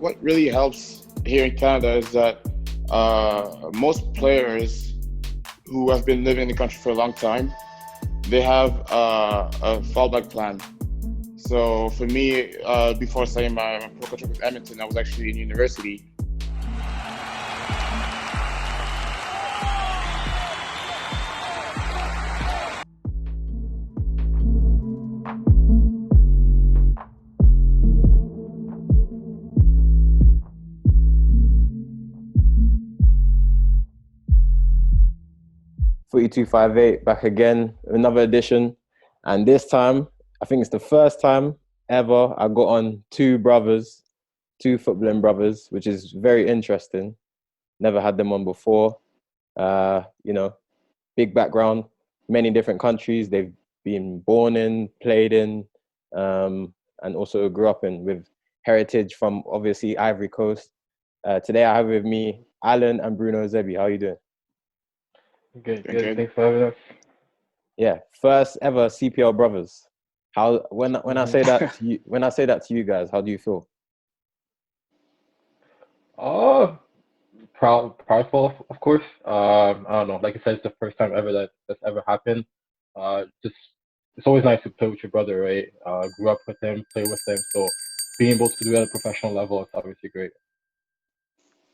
what really helps here in Canada is that most players who have been living in the country for a long time, they have a fallback plan. So for me, before starting my pro contract with Edmonton, I was actually in university. FOOTY 258 back again, another edition. And this time, I think it's the first time ever I got on two brothers, two footballing brothers, which is very interesting. Never had them on before. You know, big background, many different countries they've been born in, played in, and also grew up in, with heritage from obviously Ivory Coast. Today I have with me Alan and Bruno Zebie. How are you doing? Good, Doing good. good. Thanks for having us. Yeah, first ever CPL brothers. How when I say that to you, when I say that to you guys, how do you feel? Oh, proudful, of course. I don't know. Like I said, it's the first time ever that's ever happened. Just it's always nice to play with your brother, right? Grew up with him, play with him, so being able to do it at a professional level is obviously great.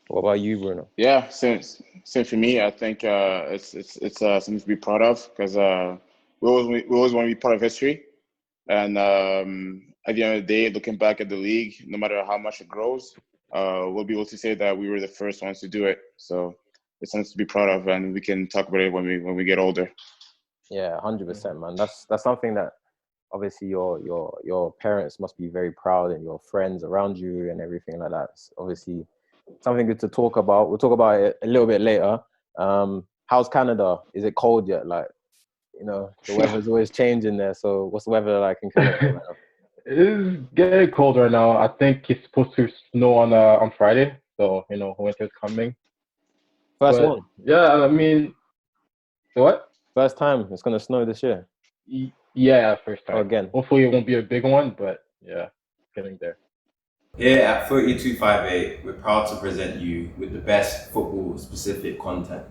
What about you, Bruno? Yeah, same for me. I think it's something to be proud of because we always want to be part of history. And at the end of the day, looking back at the league, no matter how much it grows, we'll be able to say that we were the first ones to do it. So it's something to be proud of, and we can talk about it when we get older. Yeah, Mhm. 100%, man. That's something that obviously your parents must be very proud, and your friends around you and everything like that. It's obviously something good to talk about. We'll talk about it a little bit later. How's Canada? Is it cold yet? Like, the weather's always changing there. So what's the weather like in Canada right now? It is getting cold right now. I think it's supposed to snow on Friday, so winter's coming. First But one. yeah, I mean, what? First time it's gonna snow this year. Yeah, first Oh, time. again. Hopefully, it won't be a big one, but yeah, getting there. Here at 3258, we're proud to present you with the best football specific content.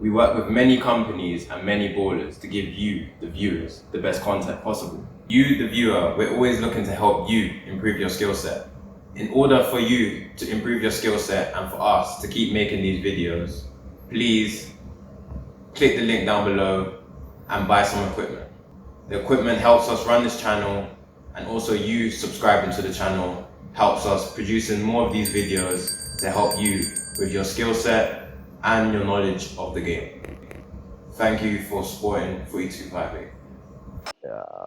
We work with many companies and many ballers to give you, the viewers, the best content possible. You, the viewer, we're always looking to help you improve your skill set. In order for you to improve your skill set and for us to keep making these videos, please click the link down below and buy some equipment. The equipment helps us run this channel, and also you subscribing to the channel helps us producing more of these videos to help you with your skill set and your knowledge of the game. Thank you for supporting 4258.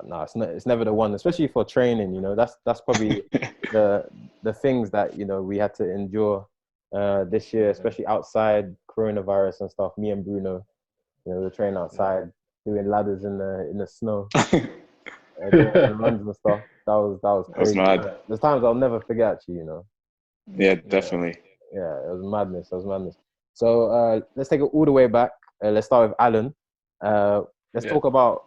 No, it's never the one, especially for training. That's probably the the things that we had to endure this year, Yeah, especially outside coronavirus and stuff. Me and Bruno, we were training yeah. outside, doing ladders in the snow, doing runs and stuff. That was That was crazy. mad. There's times I'll never forget. Actually, Yeah, Yeah. definitely. yeah, it was madness. It was madness. So let's take it all the way back. Let's start with Alan. Let's Yeah. talk about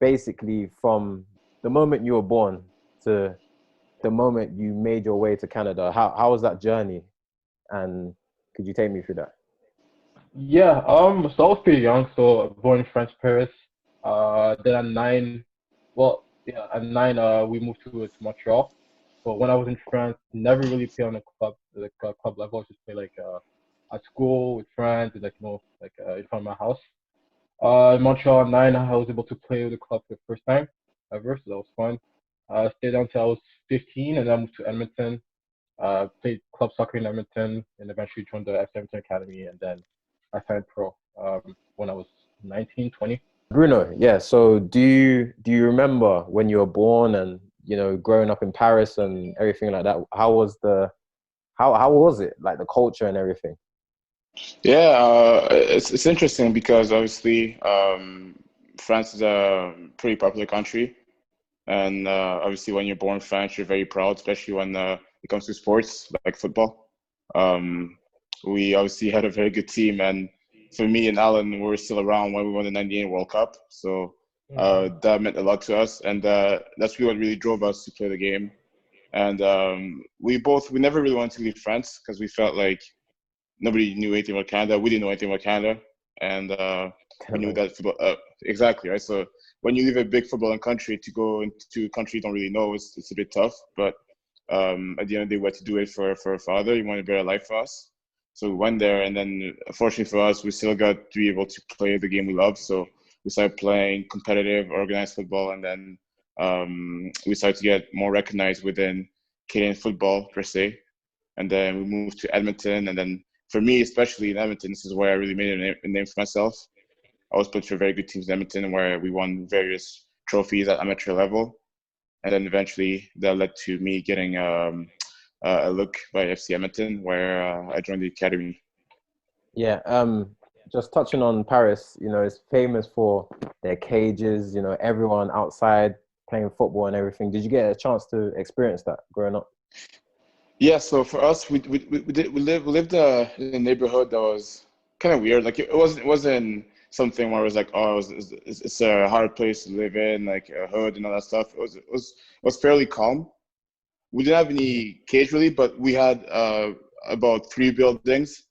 basically from the moment you were born to the moment you made your way to Canada. How was that journey? And could you take me through that? Yeah. So I was pretty young. So born in French Paris. Then at 9, well, yeah, at 9, we moved to Montreal. But when I was in France, never really played on a club, like club level. I just play like at school with friends and in front of my house. In Montreal at 9, I was able to play with the club for the first time ever, so that was fun. Stayed until I was 15, and then I moved to Edmonton. Played club soccer in Edmonton, and eventually joined the FC Edmonton Academy, and then I signed pro when I was 19, 20. Bruno, yeah. So do you remember when you were born and growing up in Paris and everything like that? How was it, like the culture and everything? Yeah, it's interesting because obviously France is a pretty popular country, and obviously when you're born in France, you're very proud, especially when it comes to sports like football. Um, we obviously had a very good team, and for me and Alan, we were still around when we won the '98 World Cup, so Mm-hmm. that meant a lot to us, and that's really what really drove us to play the game. And we never really wanted to leave France because we felt like nobody knew anything about Canada. We didn't know anything about Canada, and we knew that football exactly right. So when you leave a big footballing country to go into a country you don't really know, it's a bit tough. But at the end of the day, we had to do it for our father. He wanted a better life for us, so we went there. And then, fortunately for us, we still got to be able to play the game we love. So we started playing competitive, organized football, and then we started to get more recognized within Canadian football per se. And then we moved to Edmonton, and then for me, especially in Edmonton, this is where I really made a name for myself. I was played for very good teams in Edmonton where we won various trophies at amateur level. And then eventually that led to me getting a look by FC Edmonton where I joined the academy. Yeah, just touching on Paris, it's famous for their cages, everyone outside playing football and everything. Did you get a chance to experience that growing up? Yeah, so for us, we lived in a neighborhood that was kind of weird. Like it wasn't something where it was like, oh, it's a hard place to live in, like a hood and all that stuff. It was fairly calm. We didn't have any cage really, but we had about 3 buildings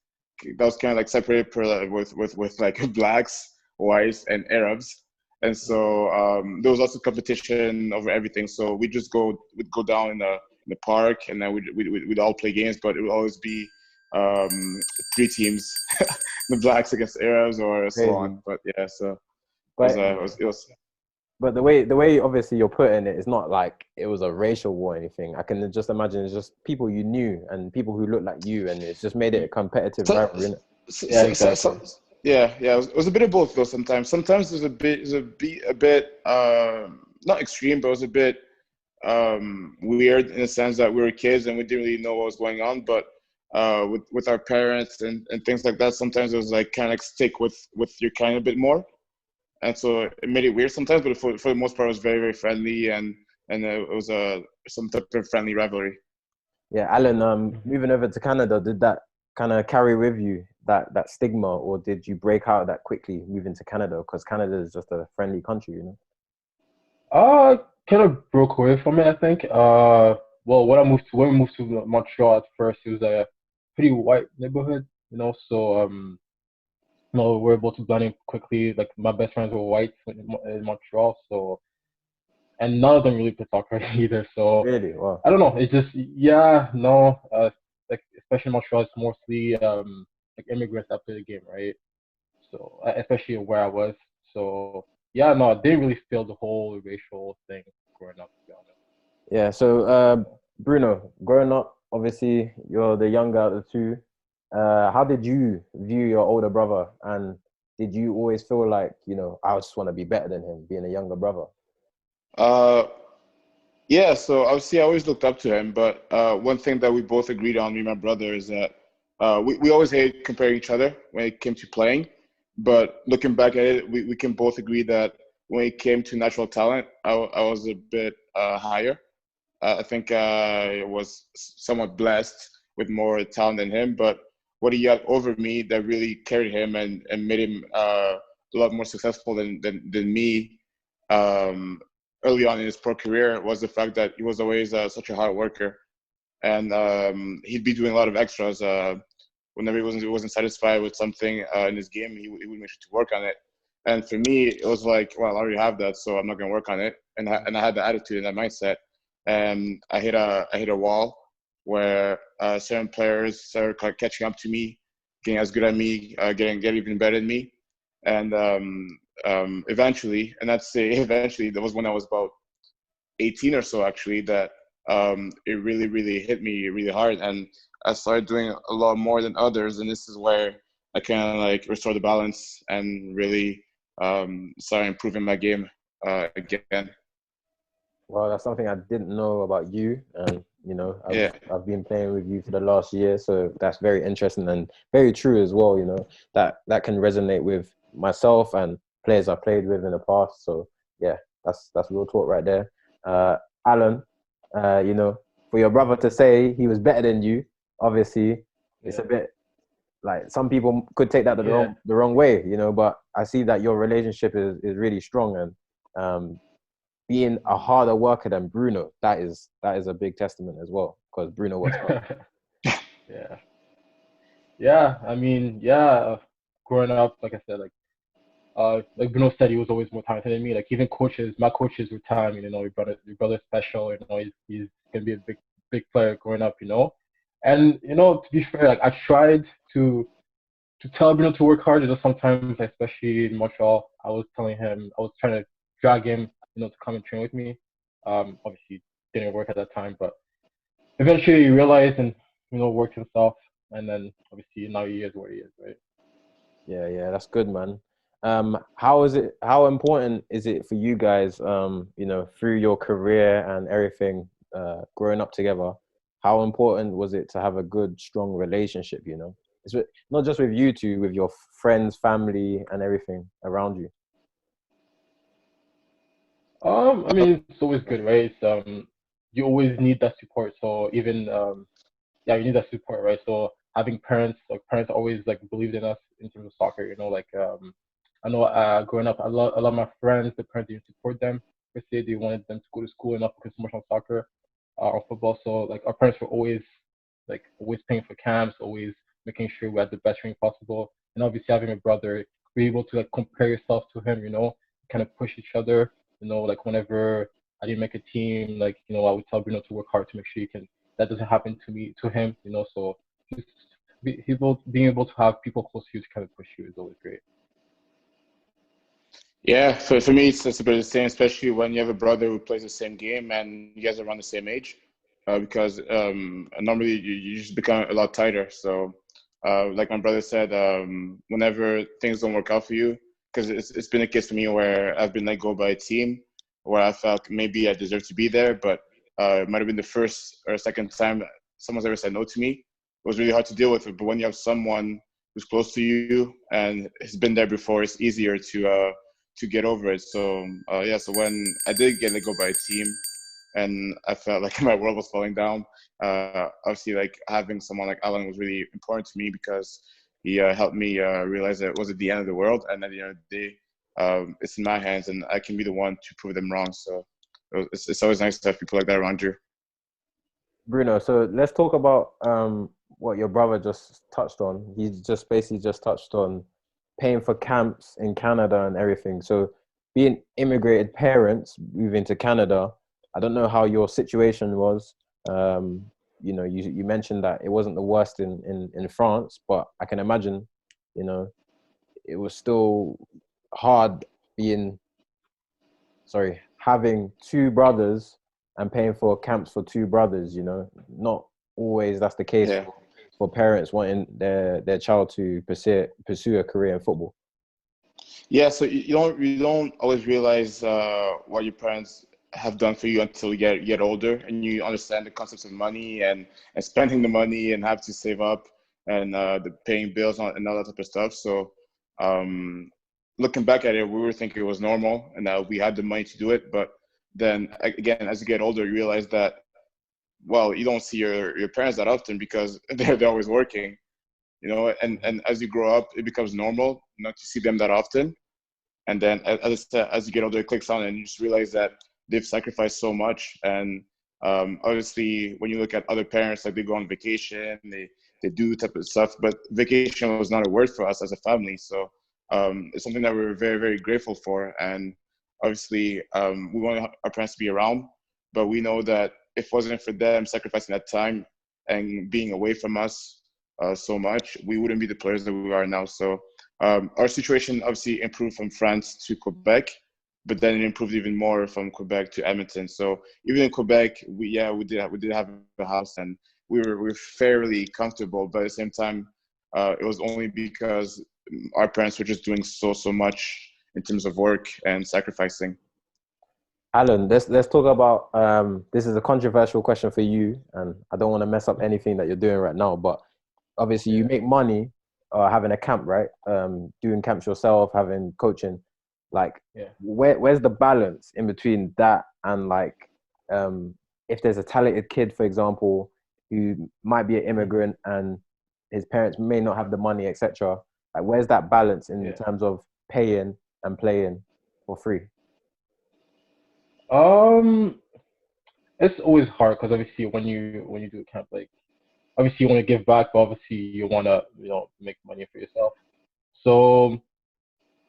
that was kind of like separated with like blacks, whites, and Arabs. And so there was also competition over everything. So we'd go down in the park, and then we'd all play games, but it would always be um, 3 teams, the blacks against Arabs or so Crazy. on. But yeah, so But it was but the way obviously you're putting it, it's not like it was a racial war or anything. I can just imagine it's just people you knew and people who looked like you, and it's just made it a competitive so, rivalry, innit? Yeah, exactly. yeah, yeah. It was a bit of both though. Sometimes it was a bit not extreme, but it was a bit weird in the sense that we were kids and we didn't really know what was going on. But with our parents and things like that, sometimes it was like kind of like stick with your kind a bit more, and so it made it weird sometimes. But for the most part, it was very very friendly, and it was some type of friendly rivalry. Yeah, Alan, moving over to Canada, did that kind of carry with you that stigma, or did you break out of that quickly moving to Canada? Because Canada is just a friendly country. Kind of broke away from it, I think. Well, when we moved to Montreal at first, it was a pretty white neighborhood, so we're able to blend in quickly. Like my best friends were white in Montreal, so and none of them really could talk right either. So Really? Wow. I don't know. It's just yeah, no. Like especially in Montreal, it's mostly like immigrants that play the game, right? So especially where I was. So yeah, no, I didn't really feel the whole racial thing growing up, to be honest. Yeah. So, Bruno, growing up, obviously you're the younger of the two. How did you view your older brother, and did you always feel like I just want to be better than him, being a younger brother? Uh, Yeah, so obviously I always looked up to him, but one thing that we both agreed on, me and my brother, is that we always hated comparing each other when it came to playing. But looking back at it, we can both agree that when it came to natural talent, I was a bit higher. I think I was somewhat blessed with more talent than him, but what he had over me that really carried him and made him a lot more successful than me um, early on in his pro career was the fact that he was always such a hard worker, and he'd be doing a lot of extras. Whenever he wasn't satisfied with something in his game, he would make sure to work on it. And for me, it was like, well, I already have that, so I'm not going to work on it. And I had that attitude and that mindset, and I hit a wall where certain players started catching up to me, getting as good at me, getting even better than me, and eventually, and I'd say eventually, that was when I was about 18 or so actually, that it really really hit me really hard, and I started doing a lot more than others, and this is where I kind of like restore the balance and really started improving my game again. Well, that's something I didn't know about you, and Yeah. I've been playing with you for the last year, so that's very interesting and very true as well. That can resonate with myself and players I played with in the past. So yeah, that's real talk right there. Alan, for your brother to say he was better than you, obviously, it's a bit like some people could take that Yeah. the wrong way, but I see that your relationship is really strong, and being a harder worker than Bruno, that is a big testament as well, because Bruno works hard. Yeah. Yeah. I mean, yeah. Growing up, like I said, like Bruno said, he was always more talented than me. Like even coaches, my coaches were telling me, your brother's special. He's gonna be a big player growing up. And to be fair, like I tried to tell Bruno to work hard. Sometimes, especially in Montreal, I was trying to drag him, to come and train with me. Obviously, didn't work at that time, but eventually he realized and worked himself, and then obviously now he is where he is, right? Yeah, that's good, man. How important is it for you guys, through your career and everything, growing up together? How important was it to have a good, strong relationship, It's not just with you two, with your friends, family, and everything around you. I mean, it's always good, right? You always need that support. So even yeah, you need that support, right? So having parents always like believed in us in terms of soccer. I know growing up, a lot of my friends, the parents didn't support them per se. They wanted them to go to school and not focus so much on soccer or football. So like our parents were always paying for camps, always making sure we had the best training possible. And obviously having a brother, be able to like compare yourself to him, kind of push each other. Like whenever I didn't make a team, like I would tell Bruno to work hard to make sure he can. That doesn't happen to him. So just being able to have people close to you to kind of push you is always great. Yeah, for me, it's a bit the same, especially when you have a brother who plays the same game and you guys are around the same age, because normally you just become a lot tighter. So, like my brother said, whenever things don't work out for you, because it's been a case for me where I've been let go by a team where I felt maybe I deserved to be there, but it might have been the first or second time that someone's ever said no to me. It was really hard to deal with it, but when you have someone who's close to you and has been there before, it's easier to get over it. So yeah, so when I did get let go by a team and I felt like my world was falling down, obviously like having someone like Alan was really important to me because he helped me realize that it wasn't the end of the world, and at the end of the day, it's in my hands and I can be the one to prove them wrong. So it's always nice to have people like that around you. Bruno, so let's talk about what your brother just touched on. He just basically just touched on paying for camps in Canada and everything. So being immigrated parents moving to Canada, I don't know how your situation was. You mentioned that it wasn't the worst in France, but I can imagine, it was still hard having two brothers and paying for camps for two brothers, not always that's the case Yeah. for parents wanting their child to pursue a career in football. Yeah, so you don't always realize what your parents have done for you until you get older and you understand the concepts of money and spending the money and have to save up and the paying bills and all that type of stuff. So looking back at it, we were thinking it was normal and that we had the money to do it. But then again, as you get older, you realize that, well, you don't see your parents that often because they're always working. And as you grow up, it becomes normal not to see them that often. And then as you get older, it clicks on and you just realize that they've sacrificed so much. And obviously, when you look at other parents, like they go on vacation, they do type of stuff, but vacation was not a word for us as a family. So it's something that we're very, very grateful for. And obviously, we want our parents to be around, but we know that if it wasn't for them sacrificing that time and being away from us so much, we wouldn't be the players that we are now. So our situation obviously improved from France to Quebec, but then it improved even more from Quebec to Edmonton. So even in Quebec, we did have a house and we were fairly comfortable, but at the same time, it was only because our parents were just doing so much in terms of work and sacrificing. Alan, let's talk about this is a controversial question for you, and I don't want to mess up anything that you're doing right now, but obviously you make money having a camp, right? Doing camps yourself, having coaching. Like, where's the balance in between that and like, if there's a talented kid, for example, who might be an immigrant and his parents may not have the money, etc. Like, where's that balance in terms of paying and playing for free? Um, it's always hard because obviously when you do camp, like obviously you want to give back, but obviously you want to make money for yourself. So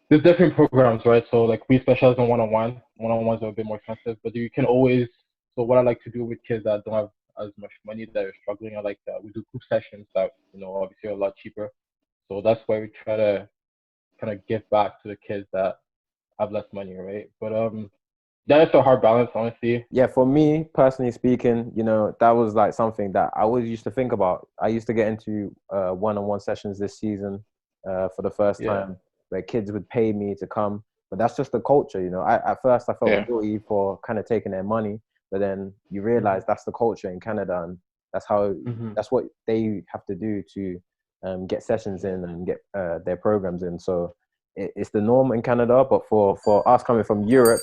there's different programs, right? So like we specialize in one-on-one. One-on-ones are a bit more expensive, but you can always. So what I like to do with kids that don't have as much money that are struggling, I like that we do group sessions that obviously are a lot cheaper. So that's why we try to kind of give back to the kids that have less money, right? But that is a hard balance, honestly. Yeah, for me personally speaking, that was like something that I always used to think about. I used to get into one-on-one sessions this season for the first Yeah. time, where kids would pay me to come. But that's just the culture. At first, I felt Yeah. guilty for kind of taking their money, but then you realize that's the culture in Canada, and Mm-hmm. that's what they have to do to get sessions in and get their programs in. So it's the norm in Canada, but for us coming from Europe,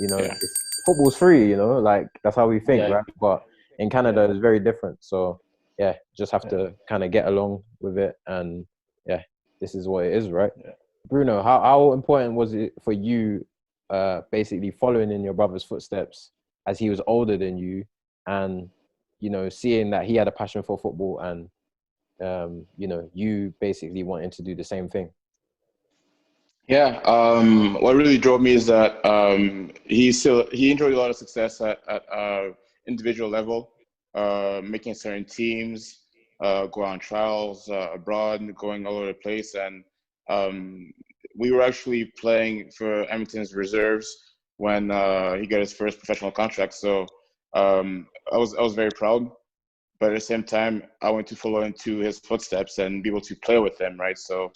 Yeah. football's free, like that's how we think, Yeah. right? But in Canada, Yeah. it's very different. So yeah, just have Yeah. to kind of get along with it, and yeah, this is what it is, right? Yeah. Bruno, how important was it for you, basically following in your brother's footsteps as he was older than you, and seeing that he had a passion for football, and you basically wanting to do the same thing? Yeah. What really drove me is that he enjoyed a lot of success at individual level, making certain teams, go on trials abroad, going all over the place, and um, we were actually playing for Edmonton's reserves when he got his first professional contract. So I was very proud, but at the same time, I want to follow into his footsteps and be able to play with him, right? So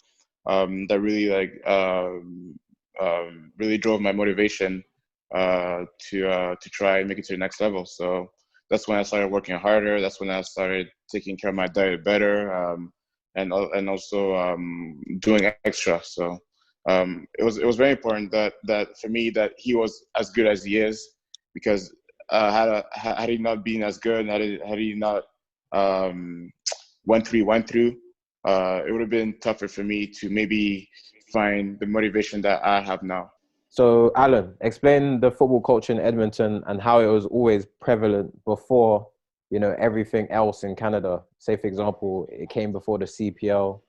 that really really drove my motivation to try and make it to the next level. So that's when I started working harder. That's when I started taking care of my diet better, and also doing extra. So it was very important that for me that he was as good as he is, because had he not been as good, had he not um, went through, it would have been tougher for me to maybe find the motivation that I have now. So, Alan, explain the football culture in Edmonton and how it was always prevalent before, everything else in Canada. Say, for example, it came before the CPL,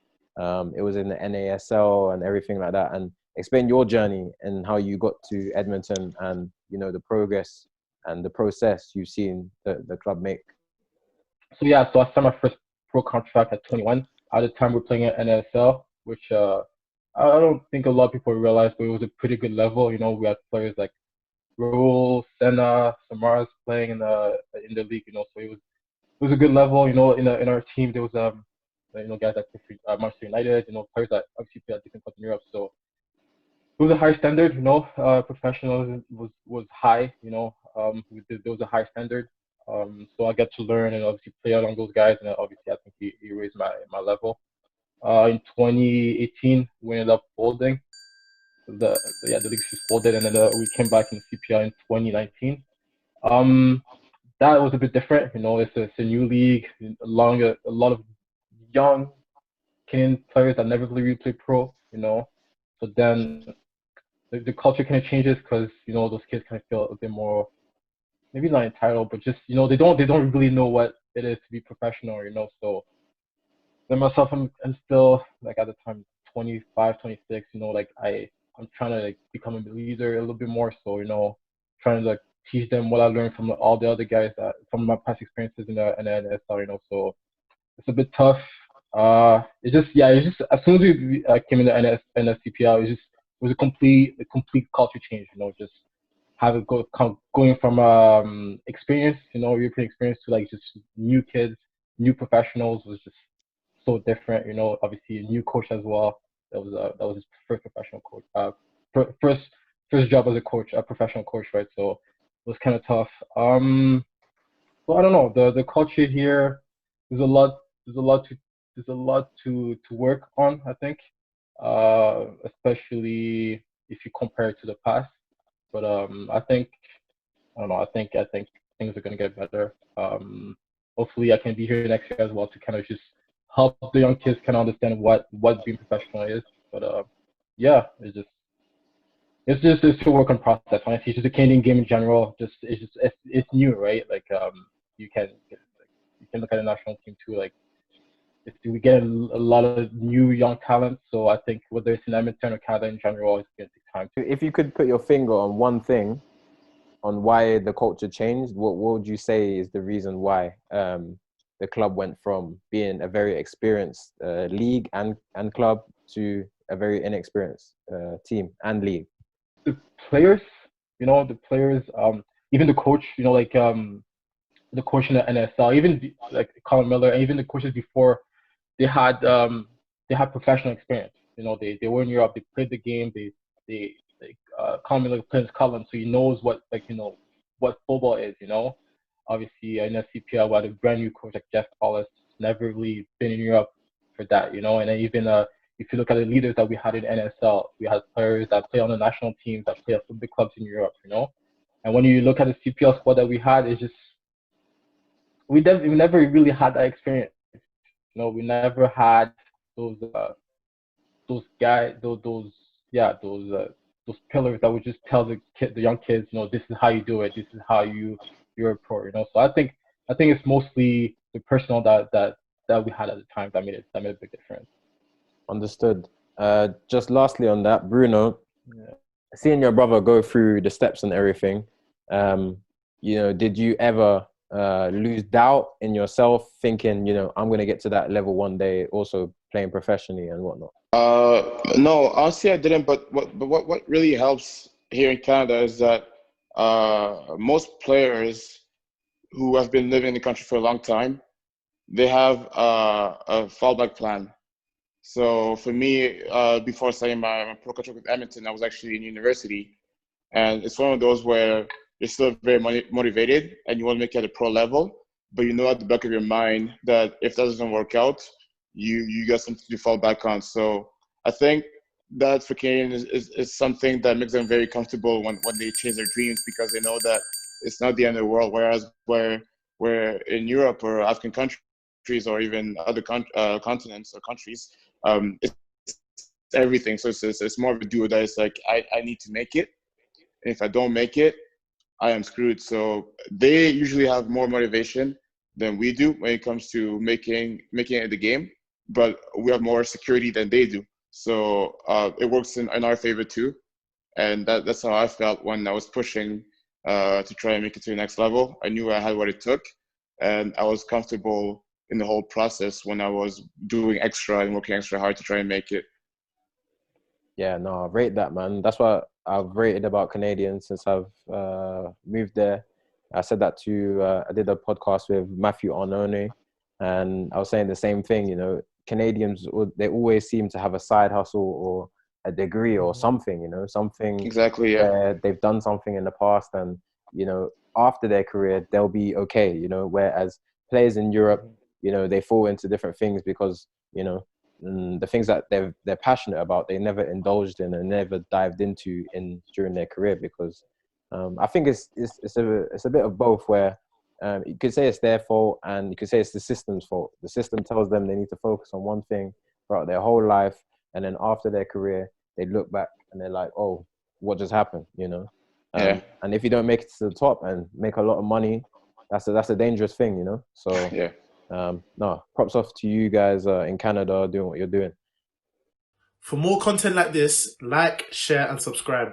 it was in the NASL and everything like that. And explain your journey and how you got to Edmonton, and, the progress and the process you've seen the club make. So yeah, so I signed my first pro contract at 21. At the time, we're playing at NSL, which I don't think a lot of people realize, but it was a pretty good level. We had players like Raul, Senna, Samaras playing in the league. So it was a good level. In our team there was guys that played for Manchester United. Players that obviously play at different clubs in Europe. So it was a high standard. Professionalism was high. There was a high standard. So I got to learn and obviously play along those guys, and obviously I think he raised my level. In 2018, we ended up folding. The league just folded, and then we came back in CPL in 2019. Um, that was a bit different. It's a new league, a lot of young Canadian players that never really played pro. So then the culture kind of changes because those kids kind of feel a bit more, maybe not entitled, but just they don't really know what it is to be professional. So then myself, I'm still like at the time 25, 26. Like I'm trying to like become a leader a little bit more. So trying to like teach them what I learned from all the other guys that from my past experiences in the NSL. So it's a bit tough. It's just as soon as we came in the NSCPL, it was a complete culture change. Just have it going from experience, European experience to like just new kids, new professionals was just so different. Obviously a new coach as well. That was his first professional coach. First job as a coach, a professional coach, right? So it was kind of tough. So I don't know. The culture here, there's a lot. There's a lot to. There's a lot to work on. I think, especially if you compare it to the past. But I think I don't know. I think things are gonna get better. Hopefully, I can be here next year as well to kind of just help the young kids kind of understand what being professional is. But yeah, it's just it's a work in process. Honestly, it's just the Canadian game in general. It's new, right? Like you can you can look at the national team too. Like we get a lot of new young talent. So I think whether it's in Edmonton or Canada in general, it's going to take time. If you could put your finger on one thing on why the culture changed, what would you say is the reason why the club went from being a very experienced league and club to a very inexperienced team and league? The players, the players, even the coach, the coach in the NSL, even like Colin Miller, and even the coaches before, they had professional experience. They were in Europe, they played the game, they like Colin Miller plays Scotland, so he knows what what football is. Obviously in the CPL, we had a brand new coach like Jeff Paulus, never really been in Europe for that. And then even if you look at the leaders that we had in NSL, we had players that play on the national teams that play for big clubs in Europe. And when you look at the CPL squad that we had, it's just we never really had that experience. We never had those guys, those pillars that would just tell the young kids, this is how you do it, this is how you're a pro. So I think it's mostly the personnel that we had at the time that made a big difference. Understood. Just lastly on that, Bruno, seeing your brother go through the steps and everything, did you ever lose doubt in yourself, thinking, I'm going to get to that level one day, also playing professionally and whatnot? No, honestly, I didn't. But what really helps here in Canada is that most players who have been living in the country for a long time, they have a fallback plan. So for me, before starting my pro contract with Edmonton, I was actually in university, and it's one of those where you're still very motivated and you want to make it at a pro level, but at the back of your mind that if that doesn't work out, you got something to fall back on. So I think that for Canadians is something that makes them very comfortable when they chase their dreams, because they know that it's not the end of the world. Whereas where in Europe or African countries or even other continents or countries, it's everything. So it's more of a do or die. It's like I need to make it, and if I don't make it, I am screwed. So they usually have more motivation than we do when it comes to making it the game, but we have more security than they do. So it works in our favor too, and that's how I felt when I was pushing to try and make it to the next level. I knew I had what it took, and I was comfortable in the whole process when I was doing extra and working extra hard to try and make it. Yeah, no, I rate that, man. That's what I've rated about Canadians since I've moved there. I said that I did a podcast with Matthew Arnone, and I was saying the same thing. Canadians, they always seem to have a side hustle or a degree or something, something. Exactly, yeah. Where they've done something in the past, and after their career they'll be okay. Whereas players in Europe, they fall into different things because the things that they're passionate about, they never indulged in and never dived into during their career, because I think it's a bit of both, where you could say it's their fault and you could say it's the system's fault. The system tells them they need to focus on one thing throughout their whole life, and then after their career they look back and they're like, oh, what just happened? Yeah. And if you don't make it to the top and make a lot of money, that's a dangerous thing, so Yeah. No, props off to you guys in Canada doing what you're doing. For more content like this, like, share, and subscribe.